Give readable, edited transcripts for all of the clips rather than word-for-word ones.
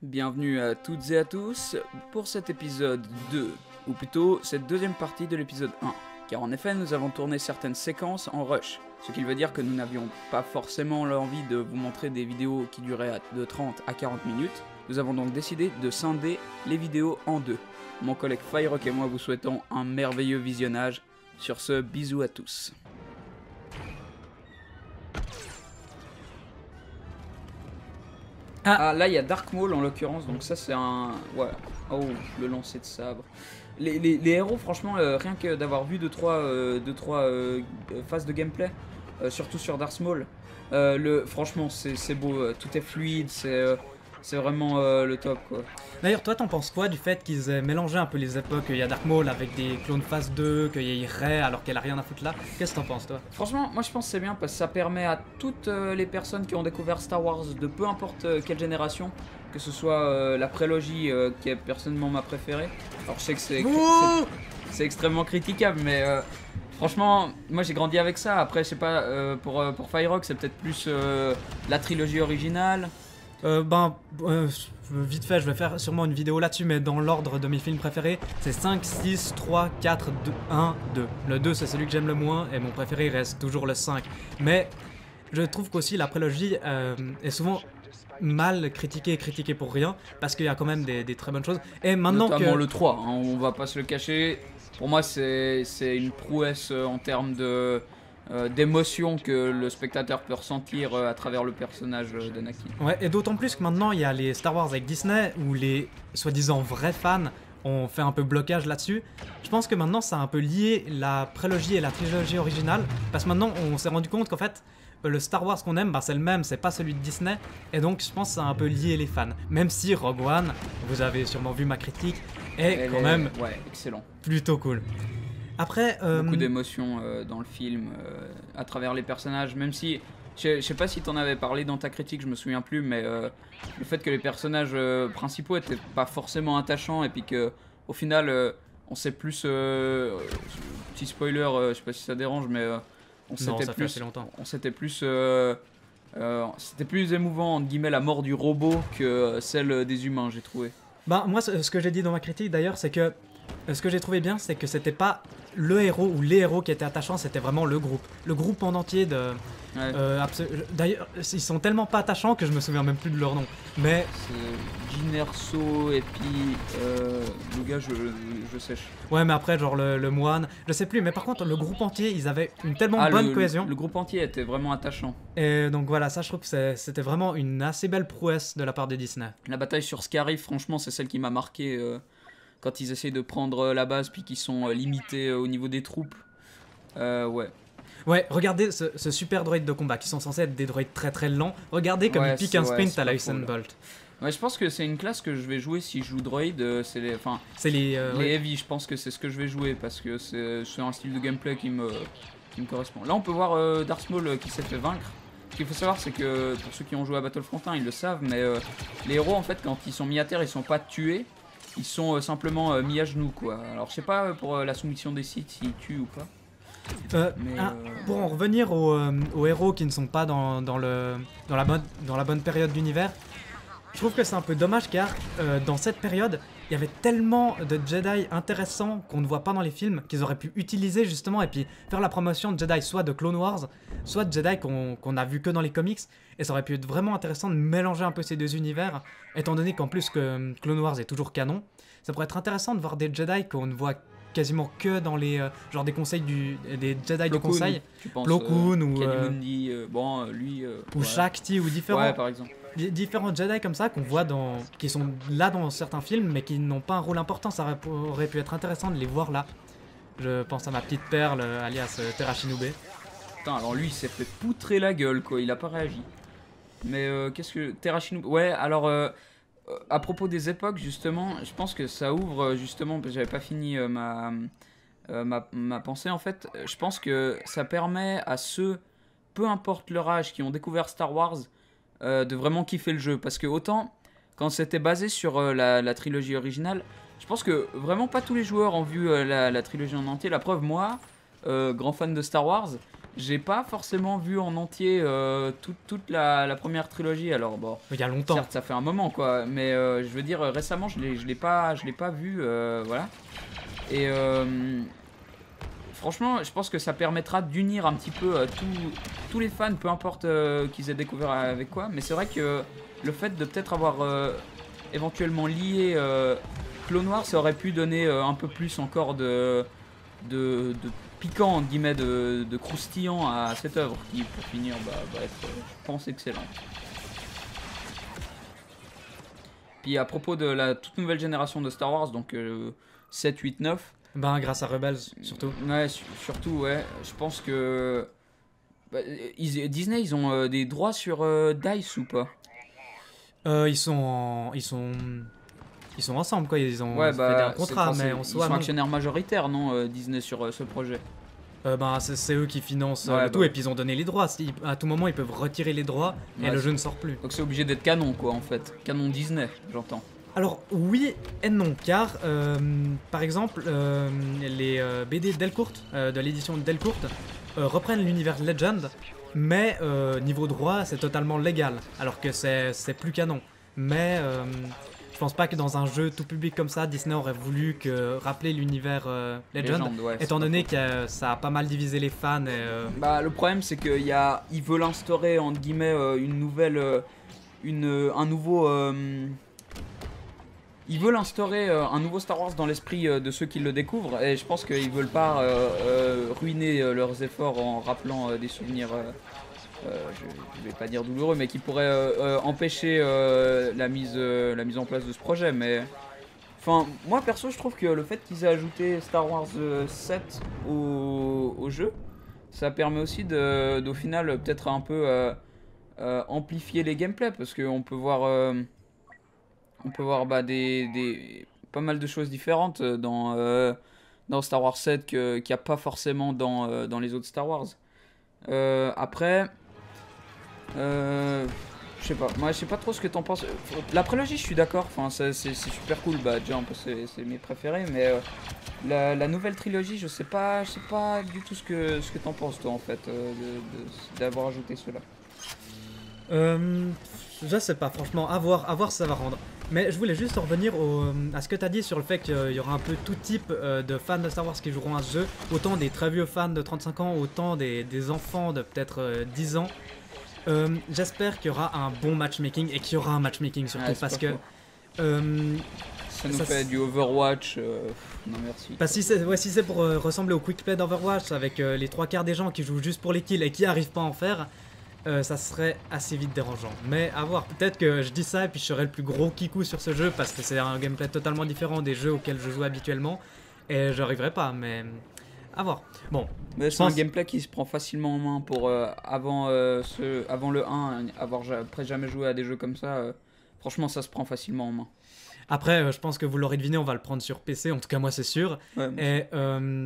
Bienvenue à toutes et à tous pour cet épisode 2, ou plutôt cette deuxième partie de l'épisode 1, car en effet nous avons tourné certaines séquences en rush, ce qui veut dire que nous n'avions pas forcément l'envie de vous montrer des vidéos qui duraient de 30 à 40 minutes, nous avons donc décidé de scinder les vidéos en deux. Mon collègue Firerock et moi vous souhaitons un merveilleux visionnage, sur ce, bisous à tous. Ah, là il y a Dark Maul en l'occurrence, donc ça c'est un... Ouais, oh, le lancer de sabre. Les héros, franchement, rien que d'avoir vu 2-3 phases de gameplay, surtout sur Dark Maul, franchement c'est beau, tout est fluide, c'est vraiment le top quoi. D'ailleurs, toi, t'en penses quoi du fait qu'ils aient mélangé un peu les époques? Il y a Dark Maul avec des clones phase 2, qu'il y ait Rey alors qu'elle a rien à foutre là. Qu'est-ce que t'en penses, toi? Franchement, moi je pense que c'est bien parce que ça permet à toutes les personnes qui ont découvert Star Wars de peu importe quelle génération, que ce soit la prélogie qui est personnellement ma préférée. Alors je sais que c'est extrêmement critiquable, mais franchement, moi j'ai grandi avec ça. Après, je sais pas, pour Firerock, c'est peut-être plus la trilogie originale. Vite fait, je vais faire sûrement une vidéo là-dessus, mais dans l'ordre de mes films préférés, c'est 5, 6, 3, 4, 2, 1, 2. Le 2, c'est celui que j'aime le moins, et mon préféré reste toujours le 5. Mais je trouve qu'aussi la prélogie est souvent mal critiquée et critiquée pour rien, parce qu'il y a quand même des très bonnes choses. Et maintenant notamment le 3, hein, on va pas se le cacher. Pour moi, c'est une prouesse en termes de... d'émotion que le spectateur peut ressentir à travers le personnage d'Anakin. Ouais, et d'autant plus que maintenant il y a les Star Wars avec Disney où les soi-disant vrais fans ont fait un peu blocage là-dessus. Je pense que maintenant ça a un peu lié la prélogie et la trilogie originale, parce que maintenant on s'est rendu compte qu'en fait le Star Wars qu'on aime, c'est le même, c'est pas celui de Disney, et donc je pense que ça a un peu lié les fans. Même si Rogue One, vous avez sûrement vu ma critique, est quand même excellent, plutôt cool. Après, beaucoup d'émotions dans le film, à travers les personnages, même si, je sais pas si t'en avais parlé dans ta critique, je me souviens plus, mais le fait que les personnages principaux étaient pas forcément attachants, et puis que au final, on sait plus, petit spoiler, je sais pas si ça dérange, mais c'était plus émouvant, entre guillemets, la mort du robot que celle des humains, j'ai trouvé. Bah, moi, ce que j'ai dit dans ma critique d'ailleurs, c'est que ce que j'ai trouvé bien, c'est que c'était pas le héros ou les héros qui étaient attachants, c'était vraiment le groupe. Le groupe en entier de... Ouais. D'ailleurs, ils sont tellement pas attachants que je me souviens même plus de leur nom. Mais... C'est Jyn Erso et puis... le gars, je sèche. Ouais, mais après, genre le moine, je sais plus. Mais par contre, le groupe entier, ils avaient une tellement bonne cohésion. Le groupe entier était vraiment attachant. Et donc voilà, ça je trouve que c'était vraiment une assez belle prouesse de la part de Disney. La bataille sur Scarif, franchement, c'est celle qui m'a marqué... quand ils essayent de prendre la base puis qu'ils sont limités au niveau des troupes. Ouais. Ouais, regardez ce super droïde de combat qui sont censés être des droïdes très très lents. Regardez comme ils piquent un sprint à la Usain Bolt. Ouais, je pense que c'est une classe que je vais jouer si je joue droïde. C'est les heavy, je pense que c'est ce que je vais jouer parce que c'est un style de gameplay qui me correspond. Là, on peut voir Darth Maul qui s'est fait vaincre. Ce qu'il faut savoir, c'est que pour ceux qui ont joué à Battlefront 1, ils le savent, mais les héros, en fait, quand ils sont mis à terre, ils sont pas tués. Ils sont simplement mis à genoux quoi. Alors je sais pas pour la soumission des sites s'ils tuent ou pas. Pour en revenir aux héros qui ne sont pas dans la bonne période d'univers, je trouve que c'est un peu dommage car dans cette période, il y avait tellement de Jedi intéressants qu'on ne voit pas dans les films qu'ils auraient pu utiliser justement et puis faire la promotion de Jedi soit de Clone Wars, soit de Jedi qu'on a vu que dans les comics, et ça aurait pu être vraiment intéressant de mélanger un peu ces deux univers, étant donné qu'en plus que Clone Wars est toujours canon, ça pourrait être intéressant de voir des Jedi qu'on ne voit quasiment que dans les genre des conseils des Jedi du conseil, Plo Koon ou Ki-Adi-Mundi, ou Shakti ou différents par exemple. Différents Jedi comme ça qu'on voit qui sont là dans certains films mais qui n'ont pas un rôle important. Ça aurait pu être intéressant de les voir là. Je pense à ma petite perle alias Terashinube. Putain, alors lui il s'est fait poutrer la gueule quoi, il a pas réagi. Mais qu'est-ce que Terashinube... Ouais, alors à propos des époques justement, je pense que ça ouvre justement, parce que j'avais pas fini ma pensée en fait. Je pense que ça permet à ceux, peu importe leur âge, qui ont découvert Star Wars, de vraiment kiffer le jeu. Parce que autant, quand c'était basé sur la trilogie originale, je pense que vraiment pas tous les joueurs ont vu la trilogie en entier. La preuve, moi, grand fan de Star Wars, j'ai pas forcément vu en entier toute la première trilogie. Alors bon, il y a longtemps. Certes, ça fait un moment quoi, mais je veux dire récemment, je l'ai pas vu, voilà. Et franchement, je pense que ça permettra d'unir un petit peu tous les fans, peu importe qu'ils aient découvert avec quoi. Mais c'est vrai que le fait de peut-être avoir éventuellement lié Clone Wars, ça aurait pu donner un peu plus encore de piquant, entre guillemets, de croustillant à cette œuvre qui, pour finir, va être, je pense, excellente. Puis à propos de la toute nouvelle génération de Star Wars, donc 7, 8, 9. Ben, grâce à Rebels, surtout. Ouais, surtout, ouais. Je pense que Disney, ils ont des droits sur DICE ou pas? Ils sont ensemble, quoi. Ils ont fait un contrat, mais en soi, ils sont actionnaires majoritaires, non, Disney, sur ce projet? Ben, c'est eux qui financent le tout, et puis ils ont donné les droits. À tout moment, ils peuvent retirer les droits, et le jeu ne sort plus. Donc c'est obligé d'être canon, quoi, en fait. Canon Disney, j'entends. Alors, oui et non, car, par exemple, les BD Delcourt, de l'édition Delcourt, reprennent l'univers Legend, mais niveau droit, c'est totalement légal, alors que c'est plus canon. Mais je pense pas que dans un jeu tout public comme ça, Disney aurait voulu rappeler l'univers Legend, ouais, étant donné que ça a pas mal divisé les fans. Bah, le problème, c'est qu'ils veulent instaurer, entre guillemets, une nouvelle... un nouveau... Ils veulent instaurer un nouveau Star Wars dans l'esprit de ceux qui le découvrent, et je pense qu'ils veulent pas ruiner leurs efforts en rappelant des souvenirs, je vais pas dire douloureux, mais qui pourraient empêcher la mise en place de ce projet. Mais enfin, moi perso, je trouve que le fait qu'ils aient ajouté Star Wars 7 au jeu, ça permet aussi au final peut-être un peu amplifier les gameplays, parce qu'on peut voir pas mal de choses différentes dans Star Wars 7 qu'il n'y a pas forcément dans les autres Star Wars. Après, je sais pas. Moi, je sais pas trop ce que t'en penses. La prélogie, je suis d'accord. Enfin, c'est super cool. Bah, Jump, c'est mes préférés. Mais la nouvelle trilogie, je sais pas du tout ce que t'en penses, toi, en fait, d'avoir ajouté cela. Je sais pas, franchement, à voir si ça va rendre. Mais je voulais juste en revenir à ce que tu as dit sur le fait qu'il y aura un peu tout type de fans de Star Wars qui joueront à ce jeu. Autant des très vieux fans de 35 ans, autant des enfants de peut-être 10 ans. J'espère qu'il y aura un bon matchmaking, et qu'il y aura un matchmaking surtout, parce que... ça nous fait du Overwatch, non merci. Parce que si c'est pour ressembler au quick play d'Overwatch, avec les 3/4 des gens qui jouent juste pour les kills et qui arrivent pas à en faire... ça serait assez vite dérangeant. Mais à voir, peut-être que je dis ça et puis je serai le plus gros kikou sur ce jeu parce que c'est un gameplay totalement différent des jeux auxquels je joue habituellement et j'arriverai pas, mais à voir. Bon, mais c'est un gameplay qui se prend facilement en main pour avant le 1, avoir après jamais joué à des jeux comme ça. Franchement, ça se prend facilement en main. Après, je pense que vous l'aurez deviné, on va le prendre sur PC, en tout cas moi c'est sûr. Ouais, et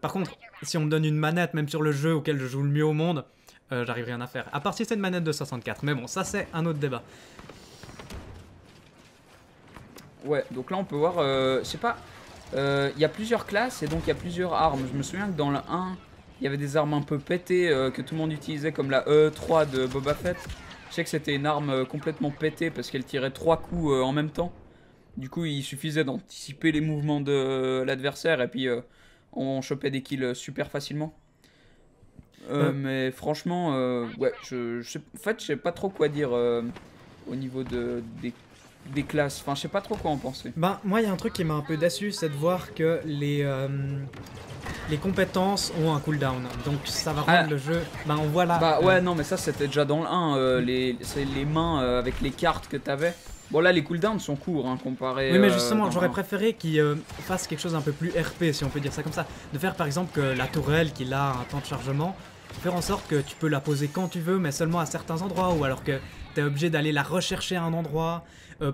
par contre, si on me donne une manette, même sur le jeu auquel je joue le mieux au monde, j'arrive rien à faire. À part si c'est une manette de 64. Mais bon, ça c'est un autre débat. Ouais, donc là on peut voir, je sais pas, il y a plusieurs classes et donc il y a plusieurs armes. Je me souviens que dans le 1, il y avait des armes un peu pétées que tout le monde utilisait, comme la E3 de Boba Fett. Je sais que c'était une arme complètement pétée parce qu'elle tirait 3 coups en même temps. Du coup, il suffisait d'anticiper les mouvements de l'adversaire et puis on chopait des kills super facilement. Mais franchement, ouais, en fait, je sais pas trop quoi dire au niveau des classes. Enfin, je sais pas trop quoi en penser. Ben, moi, il y a un truc qui m'a un peu déçu, c'est de voir que les compétences ont un cooldown. Donc, ça va rendre le jeu. Ben, on voit là. Bah, ouais, non, mais ça, c'était déjà dans le 1. C'est les mains avec les cartes que t'avais. Bon, là, les cooldowns sont courts, hein, comparé... Oui, mais justement, j'aurais préféré qu'ils fassent quelque chose un peu plus RP, si on peut dire ça comme ça. De faire, par exemple, que la tourelle, qui a un temps de chargement, faire en sorte que tu peux la poser quand tu veux, mais seulement à certains endroits, ou alors que tu es obligé d'aller la rechercher à un endroit.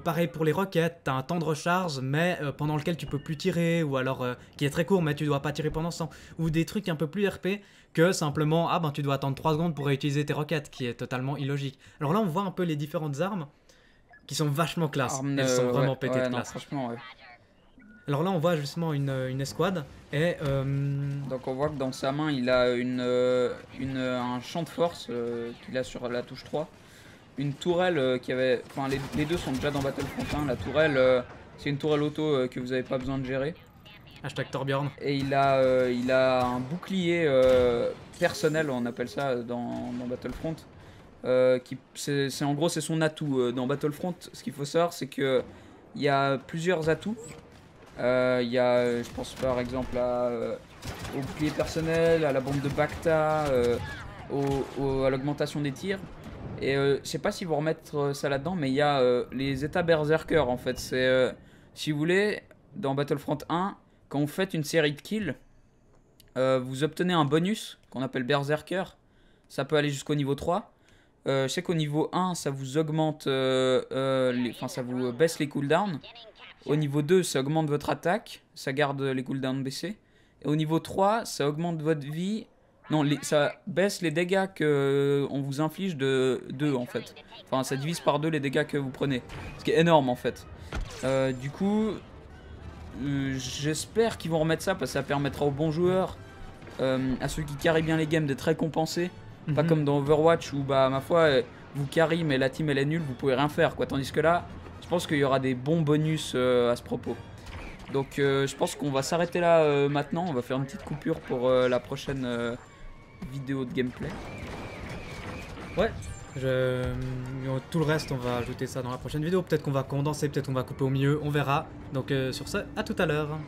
Pareil pour les roquettes, tu as un temps de recharge, mais pendant lequel tu peux plus tirer, ou alors qui est très court, mais tu dois pas tirer pendant ce temps. Ou des trucs un peu plus RP que simplement, ah ben tu dois attendre 3 secondes pour réutiliser tes roquettes, qui est totalement illogique. Alors là, on voit un peu les différentes armes, qui sont vachement classe. Elles sont vraiment pétées de classe. Non, franchement, ouais. Alors là, on voit justement une escouade et... Donc on voit que dans sa main, il a un champ de force qu'il a sur la touche 3. Une tourelle qui avait... Enfin, les deux sont déjà dans Battlefront 1. La tourelle, c'est une tourelle auto que vous n'avez pas besoin de gérer. Hashtag Torbjorn. Et il a un bouclier personnel, on appelle ça dans Battlefront. En gros, c'est son atout. Dans Battlefront, ce qu'il faut savoir, c'est qu'il y a plusieurs atouts. Il y a, je pense par exemple au bouclier personnel, à la bombe de Bacta, à l'augmentation des tirs. Et je sais pas si vous remettre ça là-dedans, mais il y a les états berserker en fait. C'est, si vous voulez, dans Battlefront 1, quand vous faites une série de kills, vous obtenez un bonus qu'on appelle berserker. Ça peut aller jusqu'au niveau 3. Je sais qu'au niveau 1, ça vous augmente, ça vous baisse les cooldowns. Au niveau 2, ça augmente votre attaque, ça garde les cooldowns baissés. Et au niveau 3, ça augmente votre vie. Non, ça baisse les dégâts qu'on vous inflige de 2 en fait. Enfin, ça divise par 2 les dégâts que vous prenez. Ce qui est énorme en fait. Du coup, j'espère qu'ils vont remettre ça parce que ça permettra aux bons joueurs, à ceux qui carry bien les games, d'être récompensés. Pas comme dans Overwatch où, bah, ma foi, vous carry mais la team elle est nulle, vous pouvez rien faire quoi. Tandis que là, je pense qu'il y aura des bons bonus à ce propos. Donc je pense qu'on va s'arrêter là maintenant. On va faire une petite coupure pour la prochaine vidéo de gameplay. Ouais, tout le reste on va ajouter ça dans la prochaine vidéo. Peut-être qu'on va condenser, peut-être qu'on va couper au milieu, on verra. Donc sur ce, à tout à l'heure.